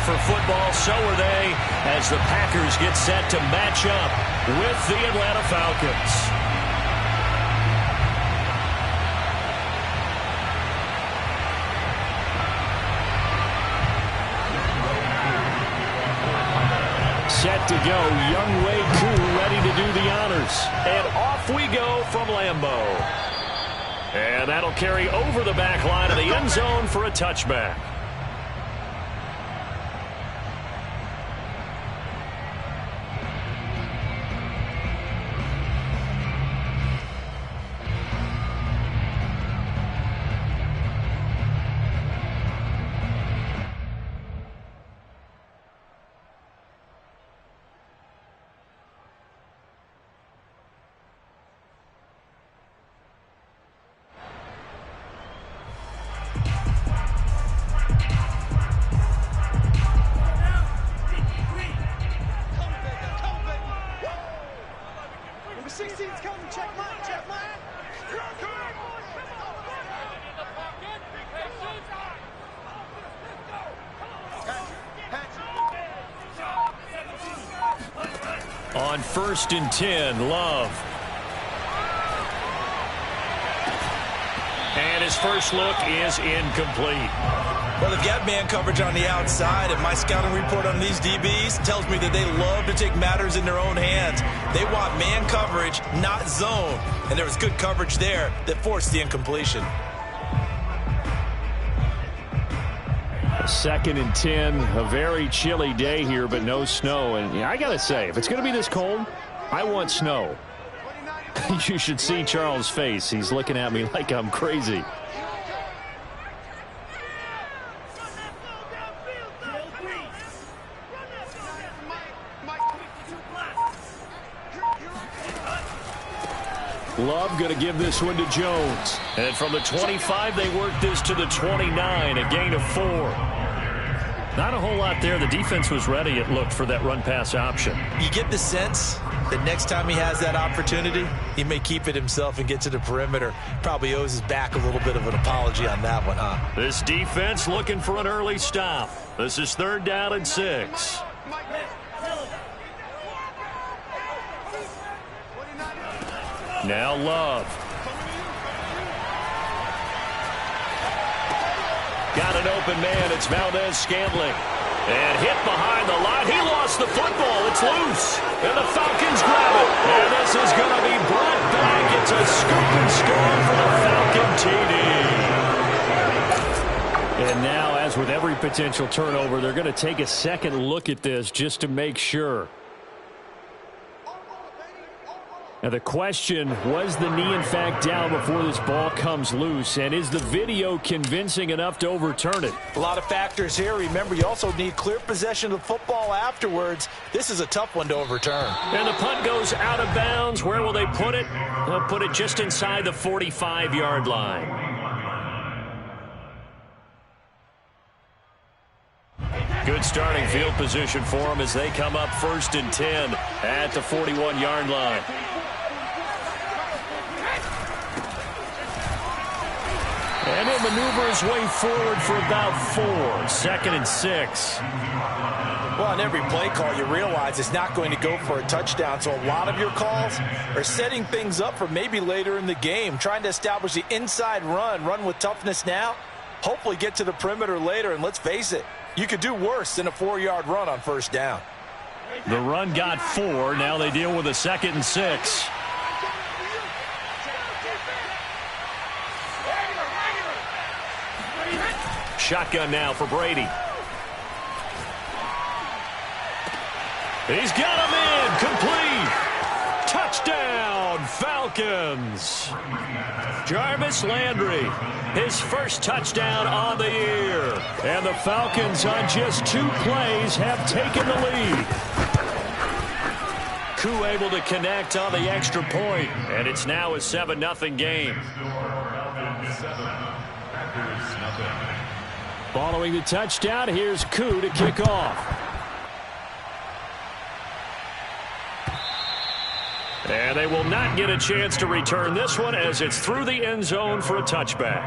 for football. So are they, as the Packers get set to match up with the Atlanta Falcons. Set to go, Younghoe Koo ready to do the honors. And off we go from Lambeau. And that'll carry over the back line of the end zone for a touchback. On 1st and 10, Love. And his first look is incomplete. Well, they've got man coverage on the outside, and my scouting report on these DBs tells me that they love to take matters in their own hands. They want man coverage, not zone. And there was good coverage there that forced the incompletion. 2nd and 10, a very chilly day here, but no snow. And I got to say, if it's going to be this cold, I want snow. You should see Charles' face. He's looking at me like I'm crazy. Love going to give this one to Jones. And from the 25, they work this to the 29, a gain of 4. Not a whole lot there. The defense was ready, it looked, for that run-pass option. You get the sense that next time he has that opportunity, he may keep it himself and get to the perimeter. Probably owes his back a little bit of an apology on that one, huh? This defense looking for an early stop. This is 3rd down and 6. Now Love. Got an open man. It's Valdez-Scantling. And hit behind the line. He lost the football. It's loose. And the Falcons grab it. And this is going to be brought back. It's a scoop and score for the Falcon TD. And now, as with every potential turnover, they're going to take a second look at this just to make sure. Now the question, was the knee in fact down before this ball comes loose? And is the video convincing enough to overturn it? A lot of factors here. Remember, you also need clear possession of the football afterwards. This is a tough one to overturn. And the punt goes out of bounds. Where will they put it? They'll put it just inside the 45-yard line. Good starting field position for them as they come up 1st and 10 at the 41-yard line. And he'll maneuver his way forward for about 4. 2nd and 6. Well, on every play call, you realize it's not going to go for a touchdown. So a lot of your calls are setting things up for maybe later in the game, trying to establish the inside run with toughness now, hopefully get to the perimeter later. And let's face it, you could do worse than a 4-yard run on 1st down. The run got 4. Now they deal with a 2nd and 6. Shotgun now for Brady. He's got him in. Complete. Touchdown, Falcons. Jarvis Landry, his first touchdown on the year. And the Falcons, on just 2 plays, have taken the lead. Koo able to connect on the extra point, and it's now a 7-0 game. Following the touchdown, here's Koo to kick off. And they will not get a chance to return this one as it's through the end zone for a touchback.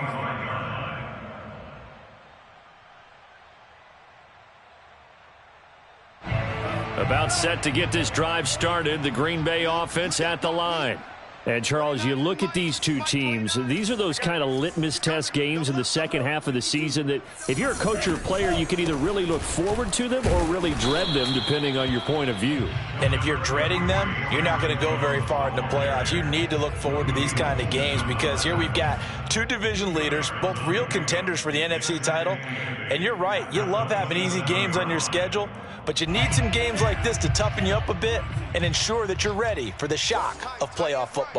About set to get this drive started, the Green Bay offense at the line. And, Charles, you look at these two teams, these are those kind of litmus test games in the second half of the season that if you're a coach or a player, you can either really look forward to them or really dread them, depending on your point of view. And if you're dreading them, you're not going to go very far in the playoffs. You need to look forward to these kind of games because here we've got two division leaders, both real contenders for the NFC title. And you're right, you love having easy games on your schedule, but you need some games like this to toughen you up a bit and ensure that you're ready for the shock of playoff football.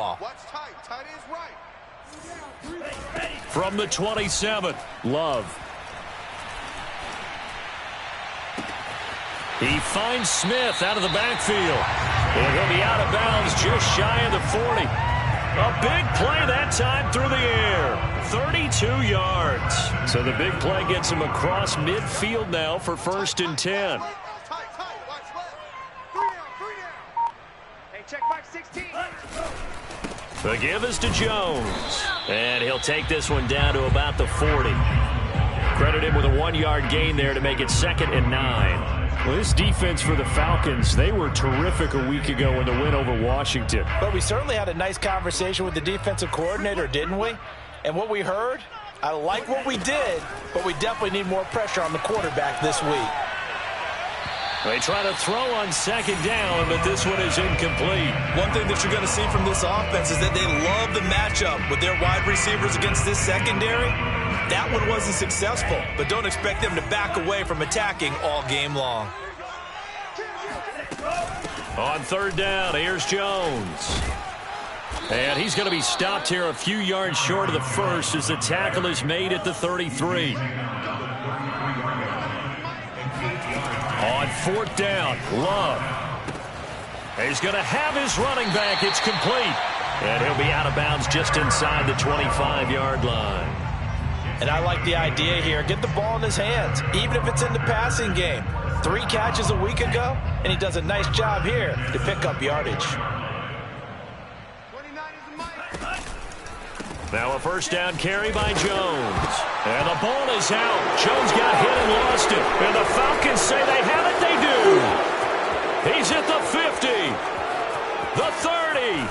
From the 27, Love. He finds Smith out of the backfield. And he'll be out of bounds just shy of the 40. A big play that time through the air. 32 yards. So the big play gets him across midfield now for 1st and 10. Check box 16. The give is to Jones. And he'll take this one down to about the 40. Credit him with a 1-yard gain there to make it 2nd and 9. Well, this defense for the Falcons, they were terrific a week ago in the win over Washington. But we certainly had a nice conversation with the defensive coordinator, didn't we? And what we heard, I like what we did, but we definitely need more pressure on the quarterback this week. They try to throw on 2nd down, but this one is incomplete. One thing that you're going to see from this offense is that they love the matchup with their wide receivers against this secondary. That one wasn't successful, but don't expect them to back away from attacking all game long. On 3rd down, here's Jones. And he's going to be stopped here a few yards short of the first as the tackle is made at the 33. On 4th down, Love. He's going to have his running back. It's complete. And he'll be out of bounds just inside the 25-yard line. And I like the idea here. Get the ball in his hands, even if it's in the passing game. 3 catches a week ago, and he does a nice job here to pick up yardage. Now a 1st down carry by Jones. And the ball is out. Jones got hit and lost it. And the Falcons say they have it. They do. He's at the 50. The 30.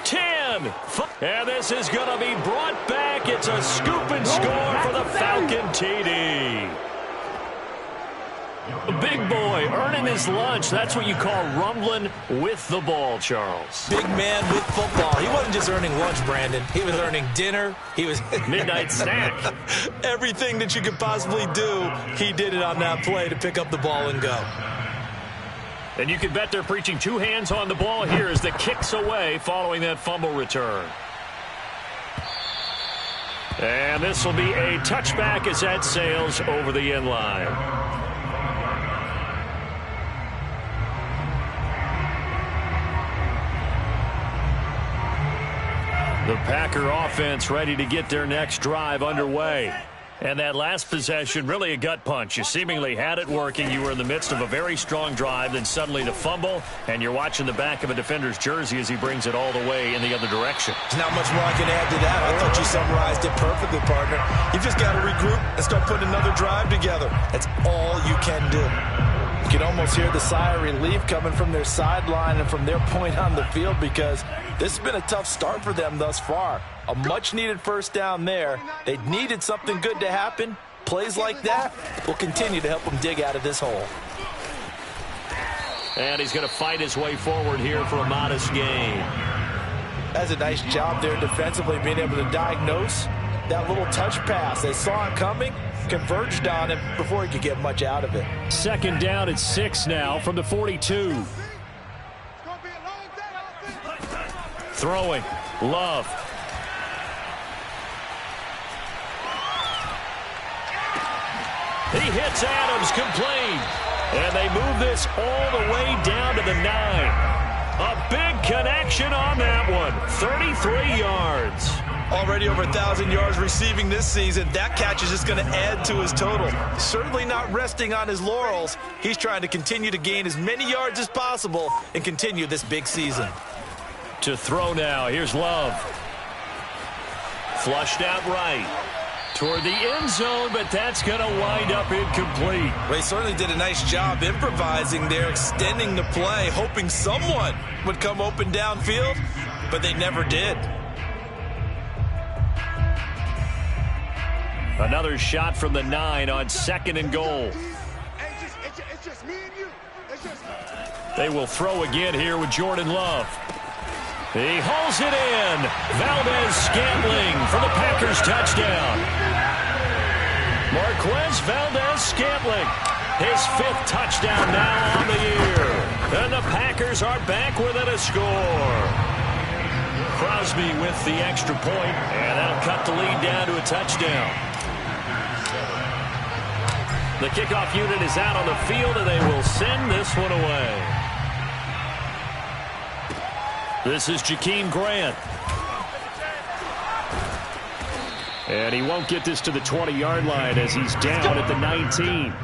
10. And this is going to be brought back. It's a scoop and score for the Falcon TD. The big boy earning his lunch. That's what you call rumbling with the ball, Charles. Big man with football. He wasn't just earning lunch, Brandon. He was earning dinner. He was midnight snack. Everything that you could possibly do, he did it on that play to pick up the ball and go. And you can bet they're preaching 2 hands on the ball here as the kick's away following that fumble return. And this will be a touchback as that sails over the end line. The Packer offense ready to get their next drive underway. And that last possession, really a gut punch. You seemingly had it working. You were in the midst of a very strong drive, then suddenly the fumble, and you're watching the back of a defender's jersey as he brings it all the way in the other direction. There's not much more I can add to that. I thought you summarized it perfectly, partner. You've just got to regroup and start putting another drive together. That's all you can do. You can almost hear the sigh of relief coming from their sideline and from their point on the field because this has been a tough start for them thus far. A much-needed 1st down there. They needed something good to happen. Plays like that will continue to help them dig out of this hole. And he's going to fight his way forward here for a modest gain. That's a nice job there defensively, being able to diagnose that little touch pass. They saw it coming, converged on him before he could get much out of it. 2nd down at 6 now from the 42. Throwing. Love. He hits Adams complete. And they move this all the way down to the 9. A big connection on that one. 33 yards. Already over 1,000 yards receiving this season. That catch is just going to add to his total. Certainly not resting on his laurels. He's trying to continue to gain as many yards as possible and continue this big season. To throw now. Here's Love. Flushed out right. toward the end zone, but that's going to wind up incomplete. Well, he certainly did a nice job improvising there, extending the play, hoping someone would come open downfield, but they never did. Another shot from the 9 on 2nd and goal. They will throw again here with Jordan Love. He hauls it in. Valdez-Scantling for the Packers touchdown. Marquez Valdez-Scantling, his 5th touchdown now on the year. And the Packers are back within a score. Crosby with the extra point, and that'll cut the lead down to a touchdown. The kickoff unit is out on the field, and they will send this one away. This is Jakeem Grant. And he won't get this to the 20-yard line as he's down at the 19.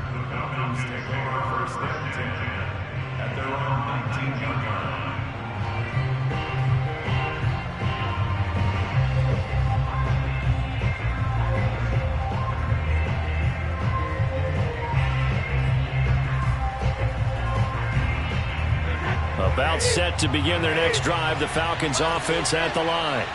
About set to begin their next drive, the Falcons offense at the line.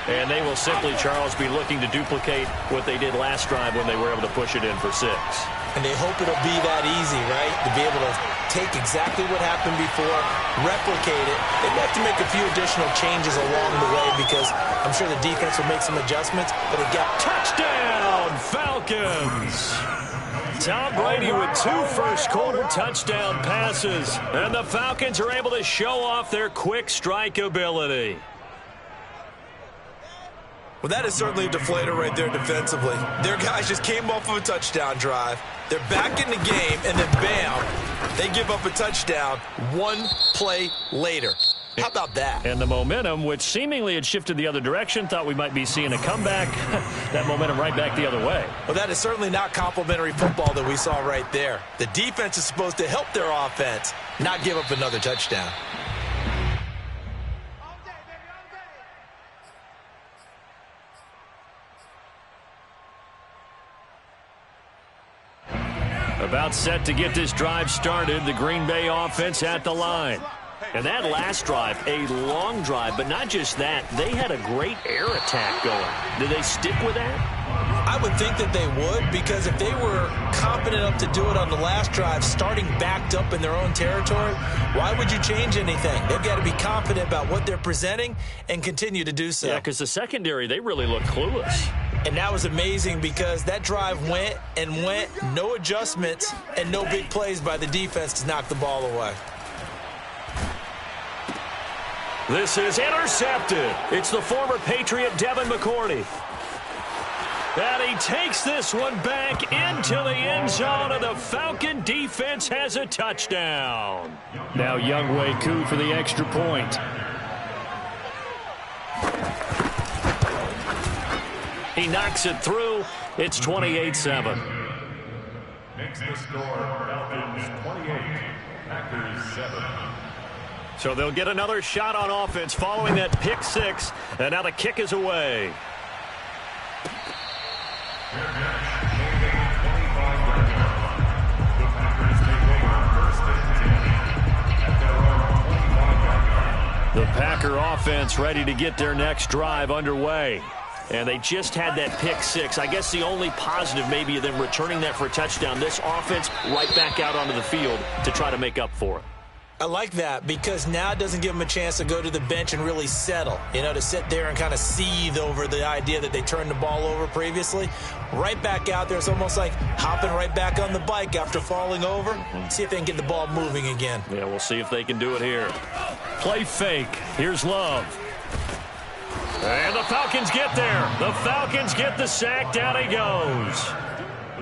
And they will simply, Charles, be looking to duplicate what they did last drive when they were able to push it in for 6. And they hope it'll be that easy, right? To be able to take exactly what happened before, replicate it. They'd have to make a few additional changes along the way because I'm sure the defense will make some adjustments. But it got touchdown, Falcons! Tom Brady with 2 first-quarter touchdown passes. And the Falcons are able to show off their quick strike ability. Well, that is certainly a deflator right there defensively. Their guys just came off of a touchdown drive. They're back in the game, and then bam, they give up a touchdown 1 play later. How about that? And the momentum, which seemingly had shifted the other direction, thought we might be seeing a comeback. That momentum right back the other way. Well, that is certainly not complimentary football that we saw right there. The defense is supposed to help their offense, not give up another touchdown. About set to get this drive started, the Green Bay offense at the line. And that last drive, a long drive, but not just that. They had a great air attack going. Did they stick with that? I would think that they would, because if they were confident enough to do it on the last drive, starting backed up in their own territory, why would you change anything? They've got to be confident about what they're presenting and continue to do so. Yeah, because the secondary, they really look clueless. And that was amazing because that drive went and went, no adjustments, and no big plays by the defense to knock the ball away. This is intercepted. It's the former Patriot Devin McCourty. And he takes this one back into the end zone, and the Falcon defense has a touchdown. Now Younghoe Koo for the extra point. He knocks it through. It's 28-7. Makes the score Falcons 28, Packers 7. So they'll get another shot on offense following that pick 6, and now the kick is away. The Packer offense ready to get their next drive underway. And they just had that pick 6. I guess the only positive maybe of them returning that for a touchdown. This offense right back out onto the field to try to make up for it. I like that because now it doesn't give them a chance to go to the bench and really settle, to sit there and kind of seethe over the idea that they turned the ball over previously. Right back out there, it's almost like hopping right back on the bike after falling over. See if they can get the ball moving again. Yeah, we'll see if they can do it here. Play fake. Here's Love. And the Falcons get there. The Falcons get the sack. Down he goes.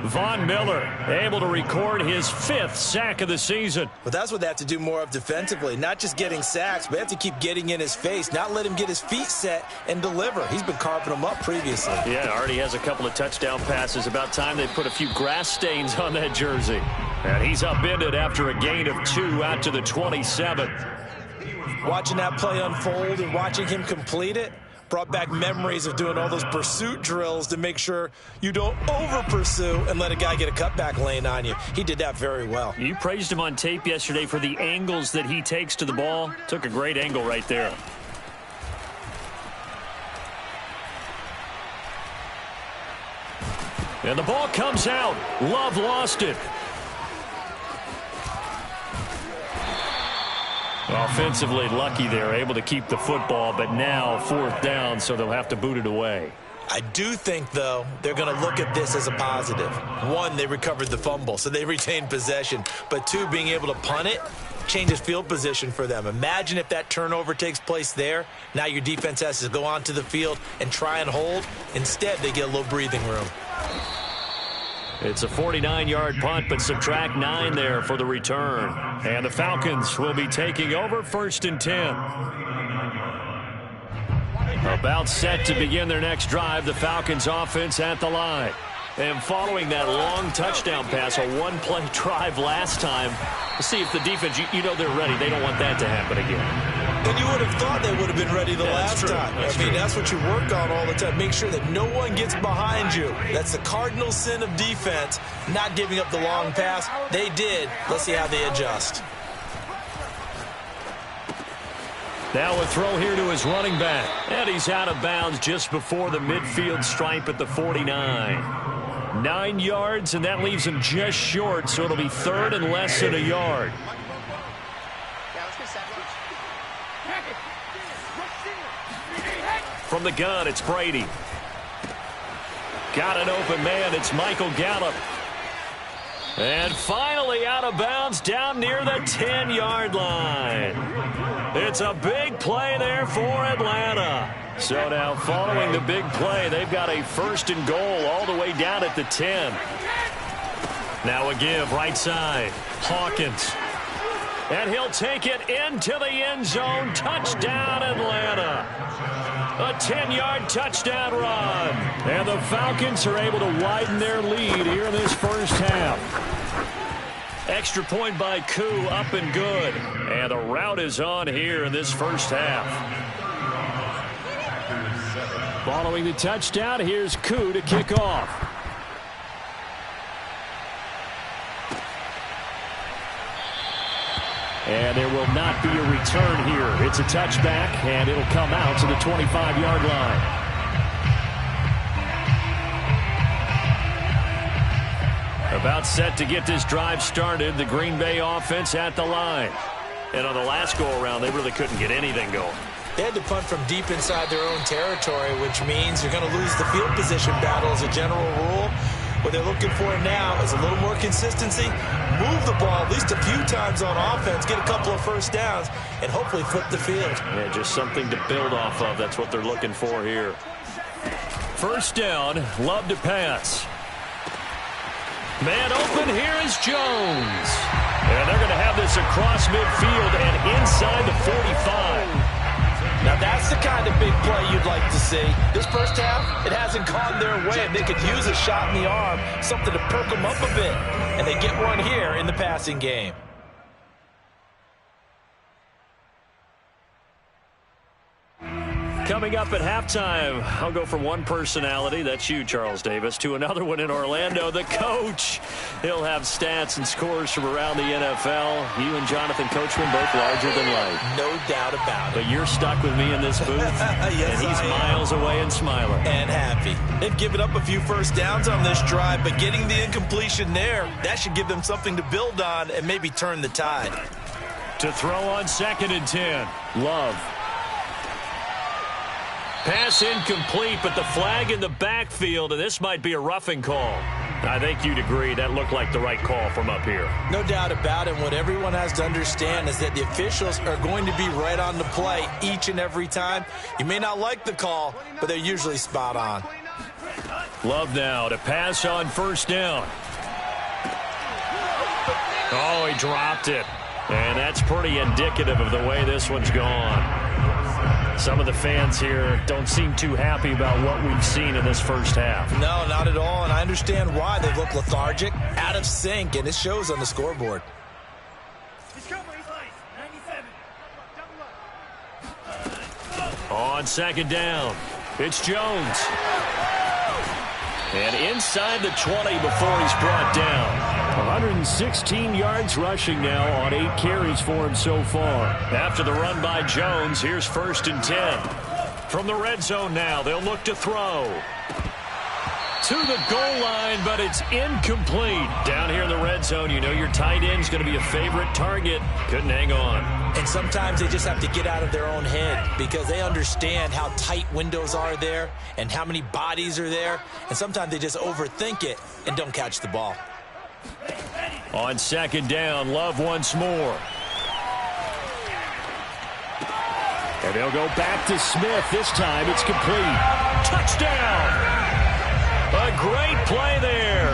Von Miller able to record his 5th sack of the season. But that's what they have to do more of defensively. Not just getting sacks, but they have to keep getting in his face. Not let him get his feet set and deliver. He's been carving them up previously. Yeah, already has a couple of touchdown passes. About time they put a few grass stains on that jersey. And he's upended after a gain of 2 out to the 27. Watching that play unfold and watching him complete it, Brought back memories of doing all those pursuit drills to make sure you don't over-pursue and let a guy get a cutback lane on you. He did that very well. You praised him on tape yesterday for the angles that he takes to the ball. Took a great angle right there. And the ball comes out. Love lost it. Offensively lucky there, able to keep the football, but now 4th down, so they'll have to boot it away. I do think, though, they're going to look at this as a positive. 1, they recovered the fumble, so they retained possession. But 2, being able to punt it changes field position for them. Imagine if that turnover takes place there. Now your defense has to go onto the field and try and hold. Instead, they get a little breathing room. It's a 49-yard punt, but subtract 9 there for the return. And the Falcons will be taking over 1st and 10. About set to begin their next drive, the Falcons offense at the line. And following that long touchdown pass, a one-play drive last time, we'll see if the defense, you know they're ready. They don't want that to happen again. And you would have thought they would have been ready the last time. That's what you work on all the time. Make sure that no one gets behind you. That's the cardinal sin of defense, not giving up the long pass. They did. Let's see how they adjust. Now a throw here to his running back. And he's out of bounds just before the midfield stripe at the 49. 9 yards, and that leaves him just short, so it'll be 3rd and less than a yard. From the gun, it's Brady. Got an open man. It's Michael Gallup. And finally out of bounds down near the 10-yard line. It's a big play there for Atlanta. So now following the big play, they've got a 1st and goal all the way down at the 10. Now a give right side. Hawkins. And he'll take it into the end zone. Touchdown, Atlanta. A 10-yard touchdown run. And the Falcons are able to widen their lead here in this first half. Extra point by Koo, up and good. And the route is on here in this first half. Following the touchdown, here's Koo to kick off. And there will not be a return here. It's a touchback, and it'll come out to the 25-yard line. About set to get this drive started, the Green Bay offense at the line. And on the last go-around, they really couldn't get anything going. They had to punt from deep inside their own territory, which means you're going to lose the field position battle as a general rule. What they're looking for now is a little more consistency, move the ball at least a few times on offense, get a couple of 1st downs, and hopefully flip the field. Yeah, just something to build off of. That's what they're looking for here. 1st down, Love to pass. Man open, here is Jones. And they're going to have this across midfield and inside the 45. Now that's the kind of big play you'd like to see. This first half, it hasn't gone their way. They could use a shot in the arm, something to perk them up a bit. And they get one here in the passing game. Coming up at halftime, I'll go from one personality, that's you, Charles Davis, to another one in Orlando, the coach. He'll have stats and scores from around the NFL. You and Jonathan Coachman both larger than life. No doubt about it. But you're stuck with me in this booth, yes, and he's miles away and smiling. And happy. They've given up a few 1st downs on this drive, but getting the incompletion there, that should give them something to build on and maybe turn the tide. To throw on 2nd and 10, Love. Pass incomplete, but the flag in the backfield, and this might be a roughing call. I think you'd agree that looked like the right call from up here. No doubt about it. What everyone has to understand is that the officials are going to be right on the play each and every time. You may not like the call, but they're usually spot on. Love now to pass on 1st down. Oh, he dropped it. And that's pretty indicative of the way this one's gone. Some of the fans here don't seem too happy about what we've seen in this first half. No, not at all, and I understand why. They look lethargic, out of sync, and it shows on the scoreboard. On second down, it's Jones. And inside the 20 before he's brought down. 116 yards rushing now on 8 carries for him so far. After the run by Jones, here's 1st and 10. From the red zone now, they'll look to throw. To the goal line, but it's incomplete. Down here in the red zone, you know your tight end's going to be a favorite target. Couldn't hang on. And sometimes they just have to get out of their own head because they understand how tight windows are there and how many bodies are there. And sometimes they just overthink it and don't catch the ball. On second down, Love once more. And they'll go back to Smith. This time it's complete. Touchdown! A great play there.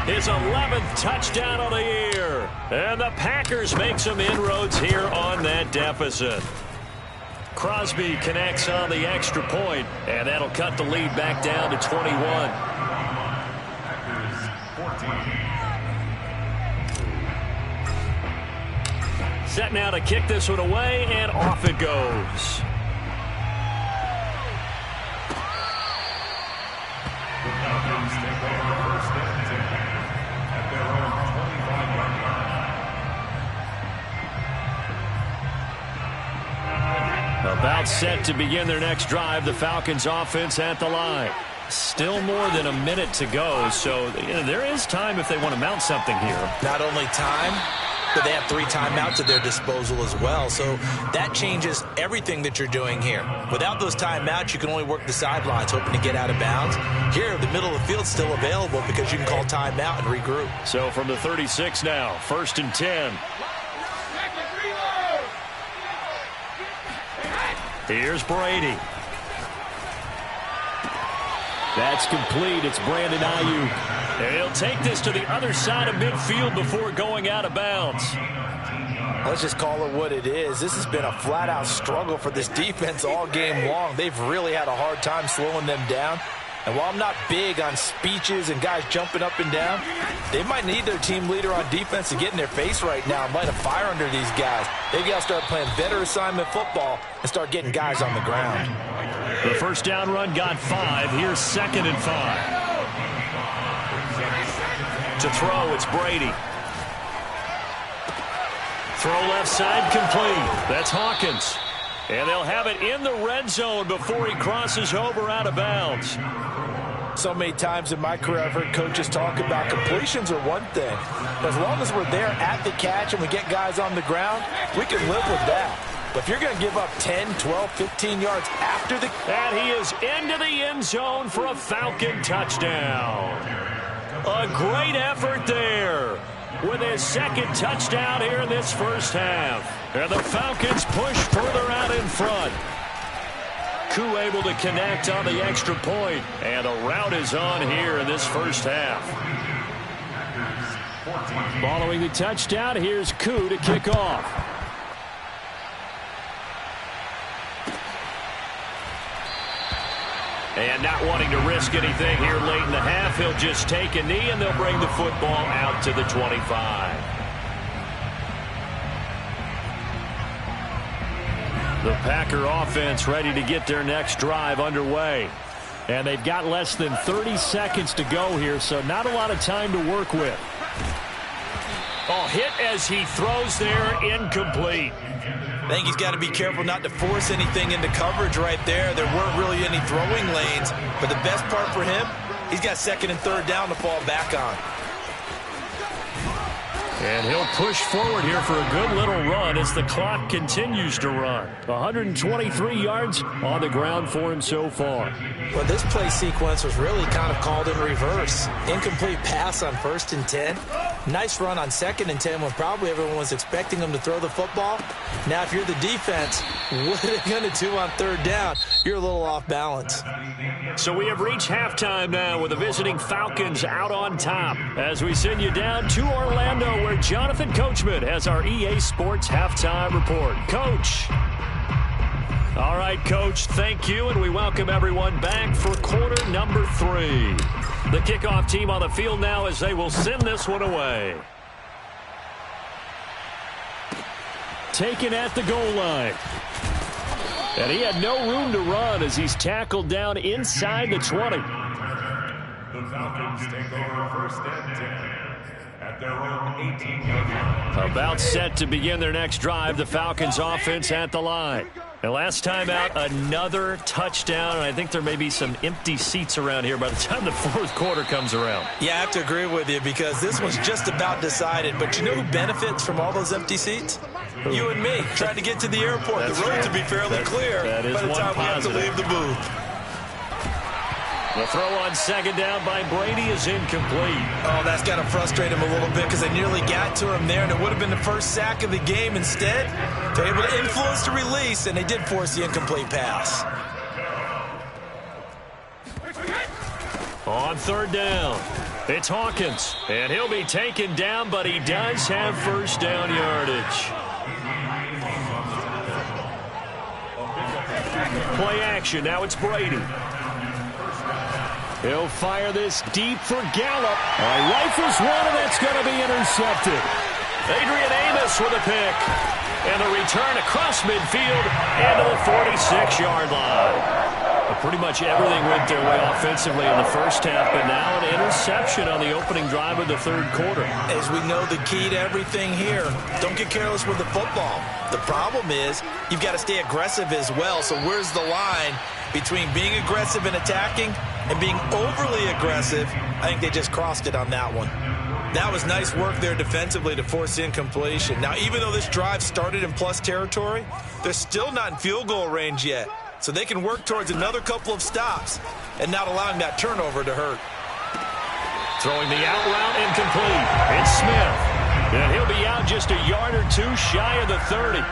His 11th touchdown of the year. And the Packers make some inroads here on that deficit. Crosby connects on the extra point, and that'll cut the lead back down to 21. Set now to kick this one away, and off it goes. About set to begin their next drive, the Falcons offense at the line. Still more than a minute to go, so there is time if they want to mount something here. Not only time, but they have 3 timeouts at their disposal as well, so that changes everything that you're doing here. Without those timeouts, you can only work the sidelines, hoping to get out of bounds. Here, the middle of the field's still available because you can call timeout and regroup. So from the 36 now, 1st and 10. Here's Brady. That's complete. It's Brandon Ayuk. And he'll take this to the other side of midfield before going out of bounds. Let's just call it what it is. This has been a flat-out struggle for this defense all game long. They've really had a hard time slowing them down. And while I'm not big on speeches and guys jumping up and down, they might need their team leader on defense to get in their face right now and light a fire under these guys. They've got to start playing better assignment football and start getting guys on the ground. The first down run got 5. Here's 2nd and 5. To throw, it's Brady. Throw left side complete. That's Hawkins. And they'll have it in the red zone before he crosses over out of bounds. So many times in my career I've heard coaches talk about completions are one thing. But as long as we're there at the catch and we get guys on the ground, we can live with that. But if you're going to give up 10, 12, 15 yards after the... And he is into the end zone for a Falcon touchdown. A great effort there with his 2nd touchdown here in this first half. And the Falcons push further out in front. Koo able to connect on the extra point. And the route is on here in this first half. Following the touchdown, here's Koo to kick off. And not wanting to risk anything here late in the half, he'll just take a knee and they'll bring the football out to the 25. The Packer offense ready to get their next drive underway. And they've got less than 30 seconds to go here, so not a lot of time to work with. Oh, hit as he throws there, incomplete. I think he's got to be careful not to force anything into coverage right there. There weren't really any throwing lanes, but the best part for him, he's got 2nd and 3rd down to fall back on. And he'll push forward here for a good little run as the clock continues to run. 123 yards on the ground for him so far. Well, this play sequence was really kind of called in reverse. Incomplete pass on 1st and 10. Nice run on 2nd and 10 when probably everyone was expecting him to throw the football. Now, if you're the defense, what are they going to do on 3rd down? You're a little off balance. So we have reached halftime now with the visiting Falcons out on top as we send you down to Orlando where Jonathan Coachman has our EA Sports halftime report. Coach. All right, Coach, thank you, and we welcome everyone back for quarter number 3. The kickoff team on the field now as they will send this one away. Taken at the goal line. And he had no room to run as he's tackled down inside the 20. The Falcons take over first and 10 at their own 18-yard line. About set to begin their next drive. The Falcons offense at the line. And last time out, another touchdown, and I think there may be some empty seats around here by the time the fourth quarter comes around. Yeah, I have to agree with you because this was just about decided. But you know who benefits from all those empty seats? You and me, trying to get to the airport. The road to be fairly clear by the time we have to leave the booth. The throw on second down by Brady is incomplete. Oh, that's got to frustrate him a little bit because they nearly got to him there, and it would have been the first sack of the game. Instead, they're able to influence the release, and they did force the incomplete pass. On third down, it's Hawkins, and he'll be taken down, but he does have first down yardage. Play action, now it's Brady. He'll fire this deep for Gallup. Rifles one, and that's going to be intercepted. Adrian Amos with a pick. And the return across midfield and to the 46-yard line. Pretty much everything went their way offensively in the first half, but now an interception on the opening drive of the third quarter. As we know, the key to everything here, don't get careless with the football. The problem is you've got to stay aggressive as well. So where's the line between being aggressive and attacking and being overly aggressive? I think they just crossed it on that one. That was nice work there defensively to force incompletion. Now, even though this drive started in plus territory, they're still not in field goal range yet. So they can work towards another couple of stops and not allowing that turnover to hurt. Throwing the out route incomplete. It's Smith. And he'll be out just a yard or two shy of the 30.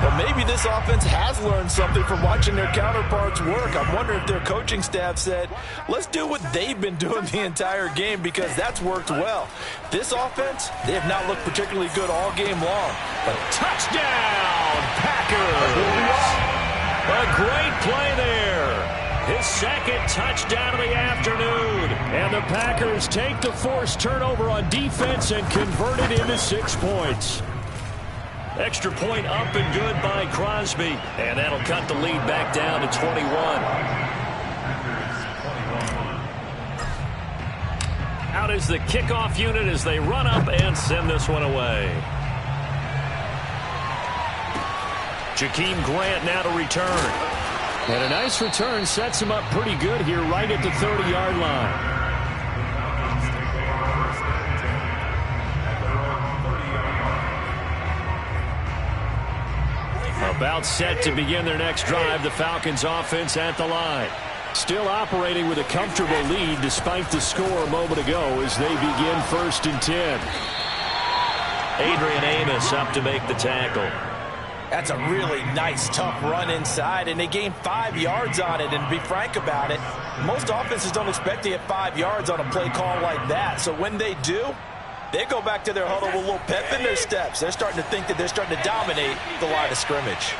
Well, maybe this offense has learned something from watching their counterparts work. I'm wondering if their coaching staff said, let's do what they've been doing the entire game because that's worked well. This offense, they have not looked particularly good all game long. But touchdown, Packers! A great play there. His second touchdown of the afternoon. And the Packers take the forced turnover on defense and convert it into 6 points. Extra point up and good by Crosby. And that'll cut the lead back down to 21. Out is the kickoff unit as they run up and send this one away. Jakeem Grant now to return. And a nice return sets him up pretty good here right at the 30-yard line. About set to begin their next drive, the Falcons offense at the line. Still operating with a comfortable lead despite the score a moment ago as they begin first and 10. Adrian Amos up to make the tackle. That's a really nice, tough run inside, and they gained 5 yards on it. And to be frank about it, most offenses don't expect to get 5 yards on a play call like that. So when they do, they go back to their huddle with a little pep in their steps. They're starting to think that they're starting to dominate the line of scrimmage.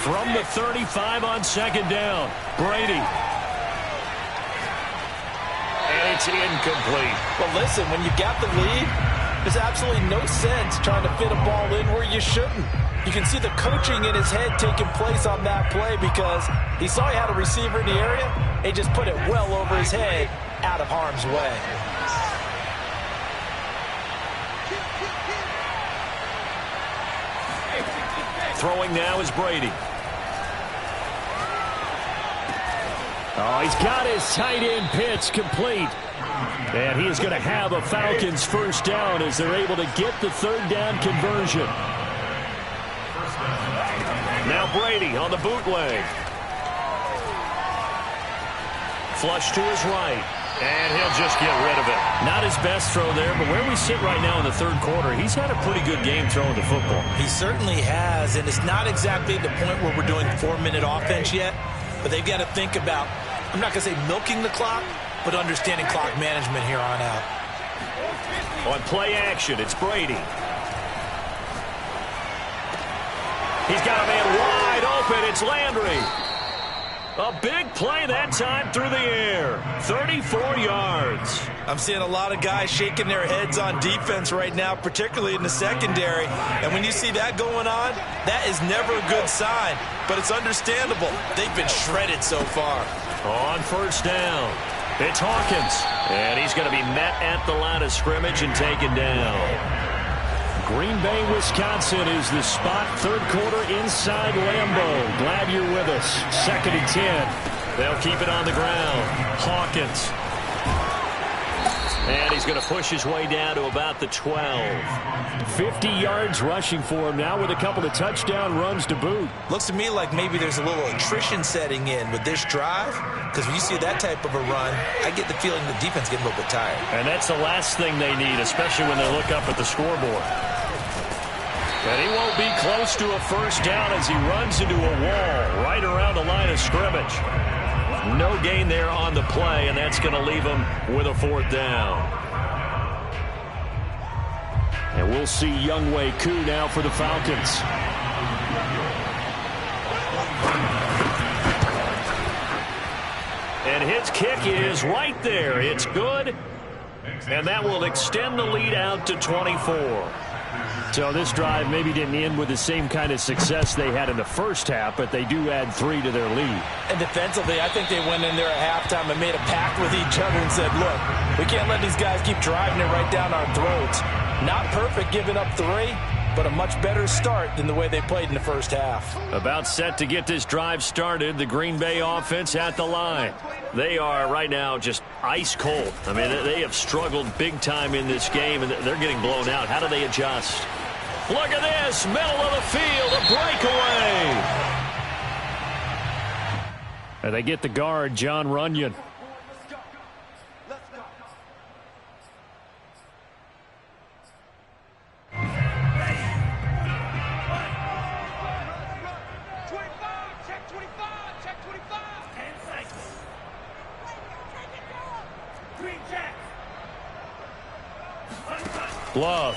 From the 35 on second down, Brady. And it's incomplete. Well, listen, when you got the lead, there's absolutely no sense trying to fit a ball in where you shouldn't. You can see the coaching in his head taking place on that play because he saw he had a receiver in the area and he just put it well over his head out of harm's way. Throwing now is Brady. Oh, he's got his tight end pitch complete. And he is going to have a Falcons first down as they're able to get the third down conversion. Now Brady on the bootleg. Flush to his right. And he'll just get rid of it. Not his best throw there, but where we sit right now in the third quarter, he's had a pretty good game throwing the football. He certainly has, and it's not exactly the point where we're doing 4-minute offense yet, but they've got to think about, I'm not going to say milking the clock, but understanding clock management here on out. On play action, it's Brady. He's got a man wide open. It's Landry. A big play that time through the air. 34 yards. I'm seeing a lot of guys shaking their heads on defense right now, particularly in the secondary. And when you see that going on, that is never a good sign. But it's understandable. They've been shredded so far. On first down, it's Hawkins. And he's going to be met at the line of scrimmage and taken down. Green Bay, Wisconsin is the spot. Third quarter inside Lambeau. Glad you're with us. 2nd and 10. They'll keep it on the ground. Hawkins. And he's going to push his way down to about the 12. 50 yards rushing for him now with a couple of touchdown runs to boot. Looks to me like maybe there's a little attrition setting in with this drive, because when you see that type of a run, I get the feeling the defense getting a little bit tired. And that's the last thing they need, especially when they look up at the scoreboard. And he won't be close to a first down as he runs into a wall right around the line of scrimmage. No gain there on the play, and that's going to leave him with a 4th down. And we'll see Younghoe Koo now for the Falcons. And his kick is right there. It's good, and that will extend the lead out to 24. So this drive maybe didn't end with the same kind of success they had in the first half, but they do add 3 to their lead. And defensively, I think they went in there at halftime and made a pact with each other and said, look, we can't let these guys keep driving it right down our throats. Not perfect giving up 3, but a much better start than the way they played in the first half. About set to get this drive started, the Green Bay offense at the line. They are right now just ice cold. I mean, they have struggled big time in this game, and they're getting blown out. How do they adjust? Look at this, middle of the field, a breakaway. And they get the guard, John Runyon. Love.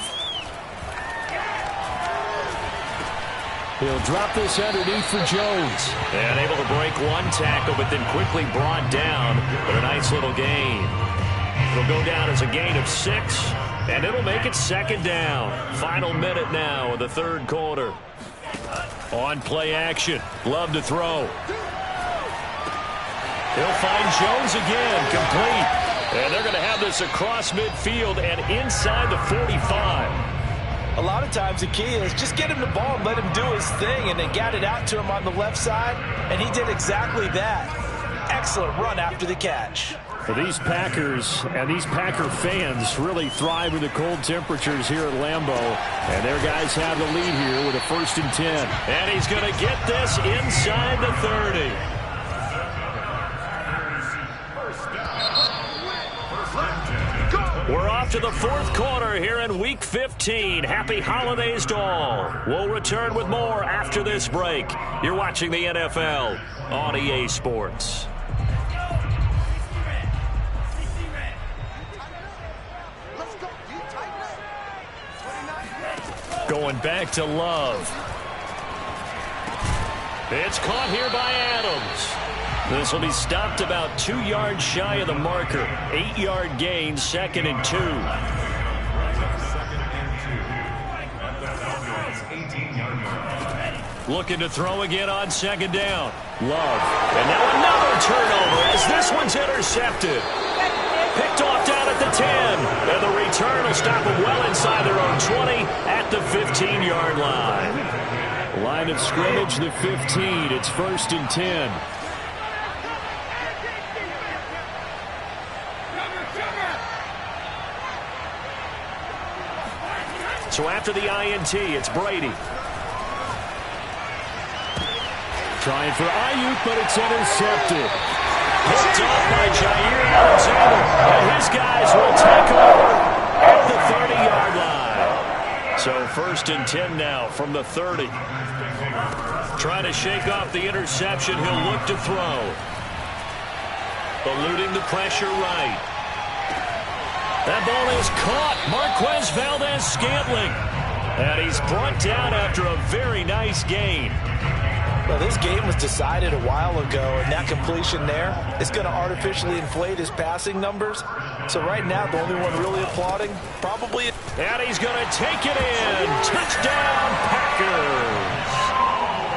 He'll drop this underneath for Jones. And able to break one tackle, but then quickly brought down for a nice little gain. It'll go down as a gain of 6, and it'll make it 2nd down. Final minute now of the 3rd quarter. On play action. Love to throw. He'll find Jones again, complete. And they're going to have this across midfield and inside the 45. A lot of times the key is just get him the ball and let him do his thing, and they got it out to him on the left side, and he did exactly that. Excellent run after the catch. For these Packers and these Packer fans really thrive in the cold temperatures here at Lambeau, and their guys have the lead here with a 1st and 10. And he's going to get this inside the 30. We're off to the 4th quarter here in Week 15. Happy holidays to all. We'll return with more after this break. You're watching the NFL on EA Sports. Going back to Love. It's caught here by Adams. This will be stopped about 2 yards shy of the marker. 8-yard gain, 2nd and 2. Looking to throw again on 2nd down. Love. And now another turnover as this one's intercepted. Picked off down at the 10. And the return will stop them well inside their own 20 at the 15-yard line. Line of scrimmage, the 15. It's 1st and 10. So after the INT, it's Brady. Trying for Ayuk, but it's intercepted. Picked off by Jair Alexander. And his guys will take over at the 30-yard line. So 1st and 10 now from the 30. Trying to shake off the interception. He'll look to throw. Eluding the pressure right. That ball is caught. Marquez Valdez-Scantling. And he's brought down after a very nice gain. Well, this game was decided a while ago, and that completion there is going to artificially inflate his passing numbers. So right now, the only one really applauding, probably. And he's going to take it in. Touchdown, Packers.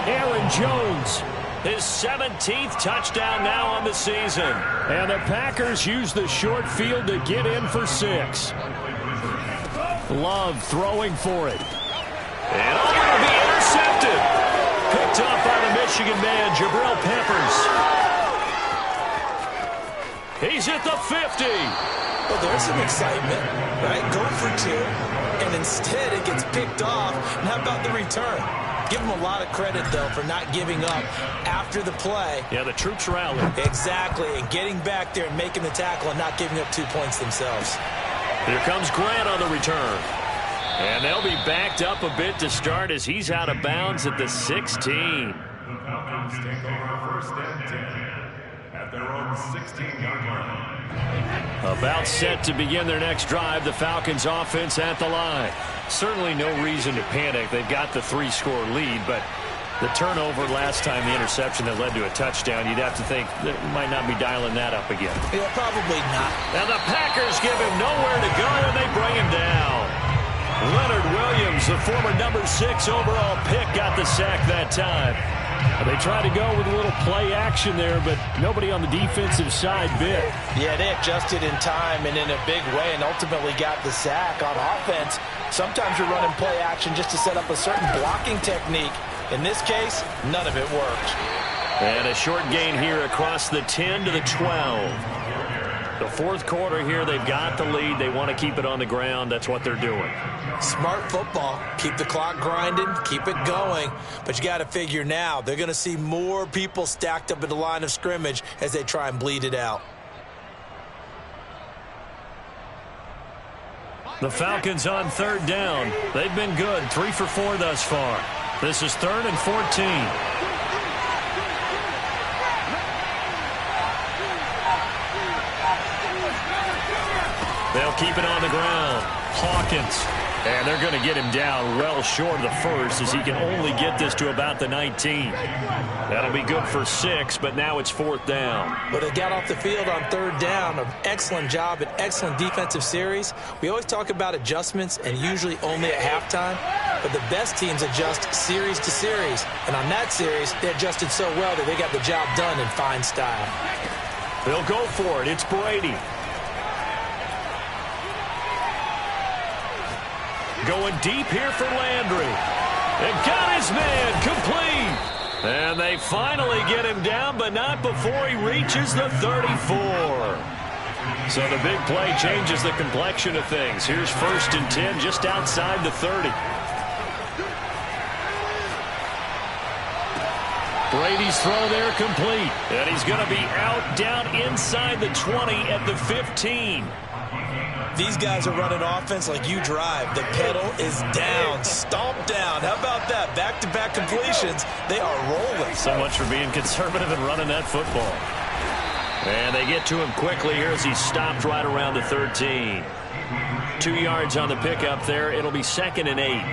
Aaron Jones, his 17th touchdown now on the season. And the Packers use the short field to get in for 6. Love throwing for it. And all going to be intercepted. Picked up by the Michigan man, Jabril Peppers. He's at the 50. Well, there's some excitement, right? Go for 2, and instead it gets picked off. And how about the return? Give him a lot of credit, though, for not giving up after the play. Yeah, the troops rallied. Exactly, and getting back there and making the tackle and not giving up 2 points themselves. Here comes Grant on the return. And they'll be backed up a bit to start as he's out of bounds at the 16. The Falcons take over 1st and 10 at their own 16-yard line. About set to begin their next drive, the Falcons offense at the line. Certainly no reason to panic. They've got the 3-score lead, but the turnover last time, the interception that led to a touchdown, you'd have to think that might not be dialing that up again. Yeah, probably not. And the Packers give him nowhere to go, and they bring him down. Leonard Williams, the former number 6 overall pick, got the sack that time. They tried to go with a little play action there, but nobody on the defensive side bit. Yeah, they adjusted in time and in a big way and ultimately got the sack. On offense, sometimes you're running play action just to set up a certain blocking technique. In this case, none of it worked. And a short gain here across the 10 to the 12. The 4th quarter here, they've got the lead. They want to keep it on the ground. That's what they're doing. Smart football. Keep the clock grinding. Keep it going. But you got to figure now, they're going to see more people stacked up at the line of scrimmage as they try and bleed it out. The Falcons on 3rd down. They've been good. 3 for 4 thus far. This is 3rd and 14. They'll keep it on the ground. Hawkins. And they're going to get him down well short of the 1st as he can only get this to about the 19. That'll be good for 6, but now it's 4th down. But they got off the field on 3rd down. An excellent job, an excellent defensive series. We always talk about adjustments and usually only at halftime. But the best teams adjust series to series. And on that series, they adjusted so well that they got the job done in fine style. They'll go for it. It's Brady. Going deep here for Landry. And got his man complete. And they finally get him down, but not before he reaches the 34. So the big play changes the complexion of things. Here's 1st and 10 just outside the 30. Brady's throw there complete. And he's going to be out down inside the 20 at the 15. These guys are running offense like you drive. The pedal is down, stomped down. How about that? Back-to-back completions. They are rolling. So much for being conservative and running that football. And they get to him quickly here as he stopped right around the 13. 2 yards on the pickup there. It'll be 2nd and 8.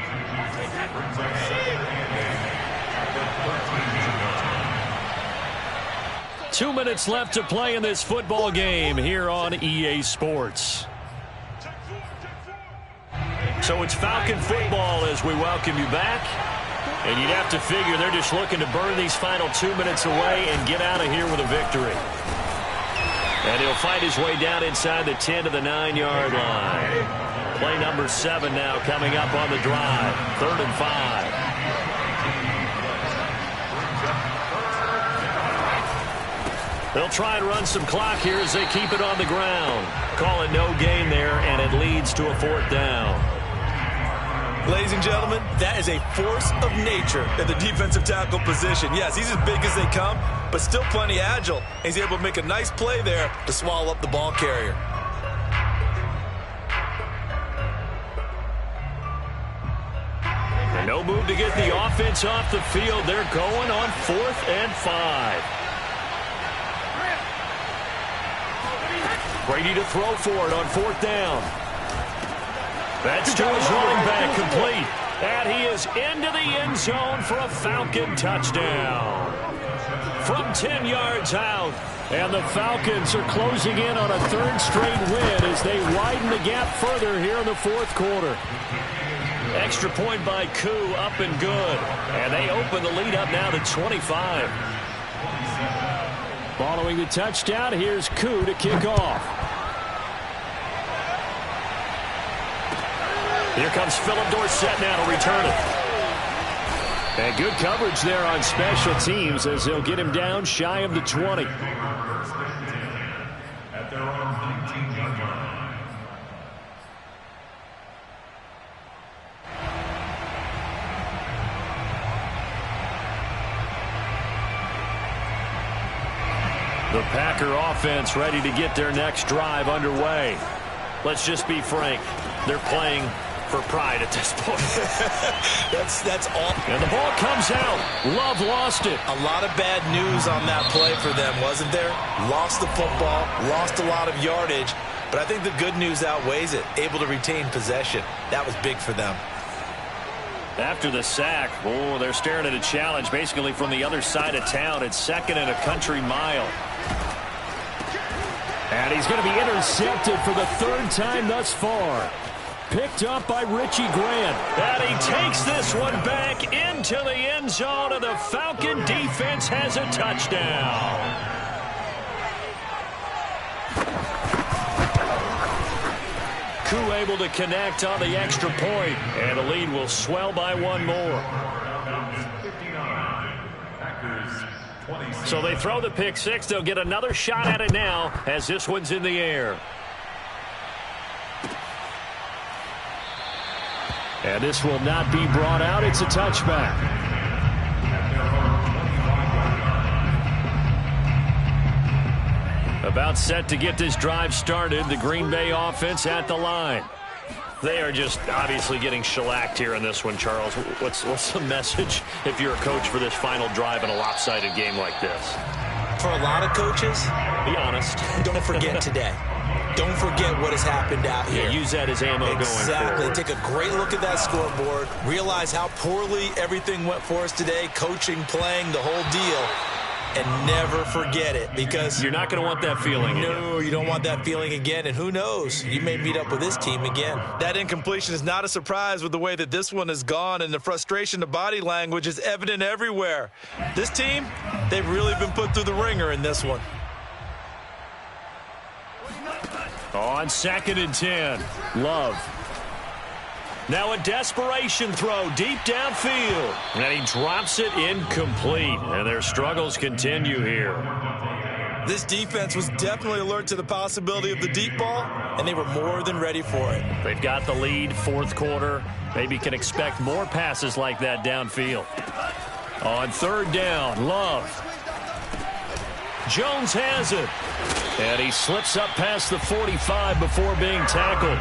Two minutes left to play in this football game here on EA Sports. So it's Falcon football as we welcome you back. And you'd have to figure they're just looking to burn these final 2 minutes away and get out of here with a victory. And he'll fight his way down inside the 10 to the 9-yard line. Play number 7 now coming up on the drive. 3rd and 5. They'll try and run some clock here as they keep it on the ground. Call it no gain there, and it leads to a 4th down. Ladies and gentlemen, that is a force of nature in the defensive tackle position. Yes, he's as big as they come, but still plenty agile. He's able to make a nice play there to swallow up the ball carrier. And no move to get the offense off the field. They're going on 4th and 5. Brady to throw for it on 4th down. That's to his running back, complete. And he is into the end zone for a Falcon touchdown. From 10 yards out. And the Falcons are closing in on a third straight win as they widen the gap further here in the fourth quarter. Extra point by Koo, up and good. And they open the lead up now to 25. Following the touchdown, here's Koo to kick off. Here comes Philip Dorsett now to return it. And good coverage there on special teams as they'll get him down shy of the 20. At their own 19-yard line. The Packer offense ready to get their next drive underway. Let's just be frank. They're playing for pride at this point. That's all. And the ball comes out. Love lost it. A lot of bad news on that play for them, wasn't there? Lost the football, lost a lot of yardage, but I think the good news outweighs it. Able to retain possession. That was big for them. After the sack, oh, they're staring at a challenge basically from the other side of town. It's 2nd and a country mile. And he's going to be intercepted for the 3rd time thus far. Picked up by Richie Grant. And he takes this one back into the end zone, and the Falcon defense has a touchdown. Koo able to connect on the extra point, and the lead will swell by one more. So they throw the pick six. They'll get another shot at it now as this one's in the air. And this will not be brought out. It's a touchback. About set to get this drive started. The Green Bay offense at the line. They are just obviously getting shellacked here in this one, Charles. What's the message if you're a coach for this final drive in a lopsided game like this? For a lot of coaches, be honest. Don't forget today. Don't forget what has happened out here. Yeah, use that as ammo going forward. Exactly. Take a great look at that scoreboard. Realize how poorly everything went for us today. Coaching, playing, the whole deal. And never forget it, because you're not going to want that feeling again. No, you don't want that feeling again. And who knows? You may meet up with this team again. That incompletion is not a surprise with the way that this one has gone, and the frustration, the body language is evident everywhere. This team, they've really been put through the ringer in this one. On 2nd and 10, Love. Now a desperation throw deep downfield. And he drops it incomplete. And their struggles continue here. This defense was definitely alert to the possibility of the deep ball, and they were more than ready for it. They've got the lead, fourth quarter. Maybe can expect more passes like that downfield. On 3rd down, Love. Jones has it. And he slips up past the 45 before being tackled.